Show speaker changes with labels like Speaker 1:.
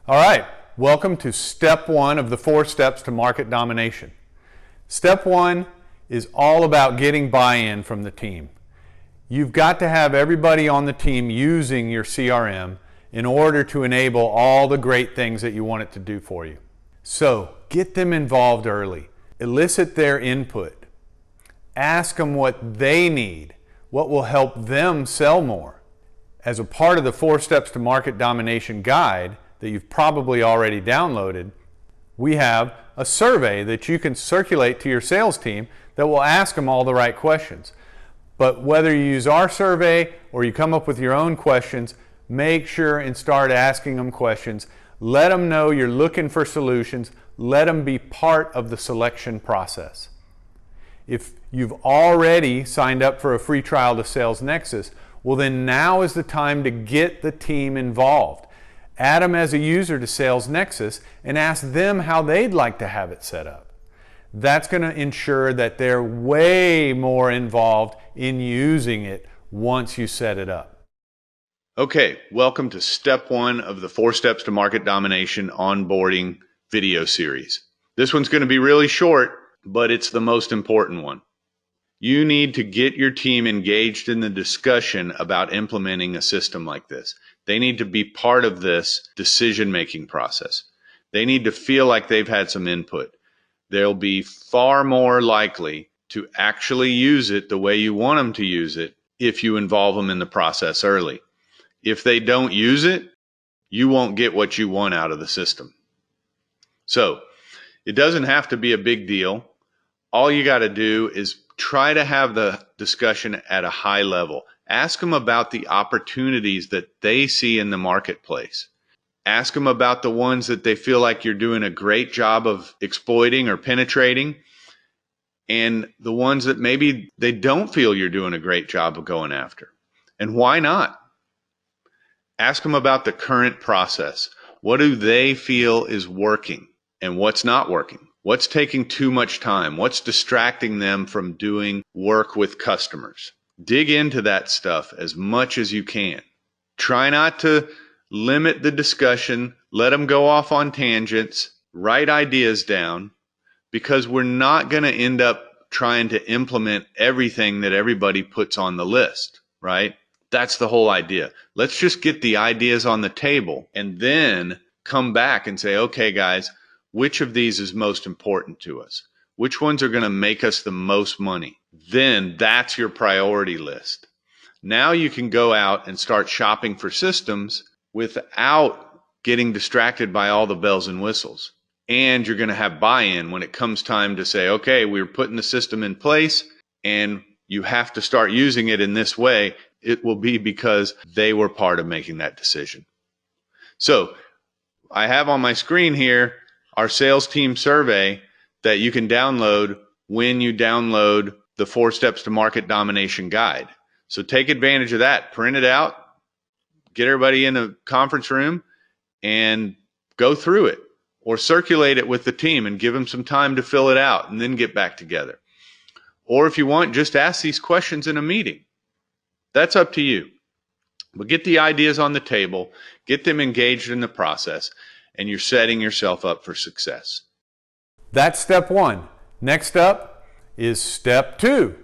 Speaker 1: All right, welcome to step one of the 4 steps to market domination. Step one is all about getting buy-in from the team. You've got to have everybody on the team using your CRM in order to enable all the great things that you want it to do for you. So get them involved early. Elicit their input. Ask them what they need, what will help them sell more. As a part of the 4 steps to market domination guide that you've probably already downloaded, we have a survey that you can circulate to your sales team that will ask them all the right questions. But whether you use our survey or you come up with your own questions, make sure and start asking them questions. Let them know you're looking for solutions. Let them be part of the selection process. If you've already signed up for a free trial to SalesNexus, well then now is the time to get the team involved. Add them as a user to SalesNexus and ask them how they'd like to have it set up. That's going to ensure that they're way more involved in using it once you set it up.
Speaker 2: Okay, welcome to step one of the 4 steps to market domination onboarding video series. This one's going to be really short, but it's the most important one. You need to get your team engaged in the discussion about implementing a system like this. They need to be part of this decision-making process. They need to feel like they've had some input. They'll be far more likely to actually use it the way you want them to use it if you involve them in the process early. If they don't use it, you won't get what you want out of the system. So, it doesn't have to be a big deal. All you got to do is try to have the discussion at a high level. Ask them about the opportunities that they see in the marketplace. Ask them about the ones that they feel like you're doing a great job of exploiting or penetrating, and the ones that maybe they don't feel you're doing a great job of going after. And why not? Ask them about the current process. What do they feel is working and what's not working? What's taking too much time? What's distracting them from doing work with customers? Dig into that stuff as much as you can. Try not to limit the discussion. Let them go off on tangents. Write ideas down, because we're not going to end up trying to implement everything that everybody puts on the list, right? That's the whole idea. Let's just get the ideas on the table and then come back and say, okay, guys, which of these is most important to us? Which ones are going to make us the most money? Then that's your priority list. Now you can go out and start shopping for systems without getting distracted by all the bells and whistles. And you're going to have buy-in when it comes time to say, okay, we're putting the system in place and you have to start using it in this way. It will be because they were part of making that decision. So I have on my screen here our sales team survey that you can download when you download the 4 steps to market domination guide. So take advantage of that. Print it out, get everybody in a conference room and go through it, or circulate it with the team and give them some time to fill it out and then get back together. Or if you want, just ask these questions in a meeting. That's up to you. But get the ideas on the table, get them engaged in the process, and you're setting yourself up for success.
Speaker 1: That's step one. Next up is step 2.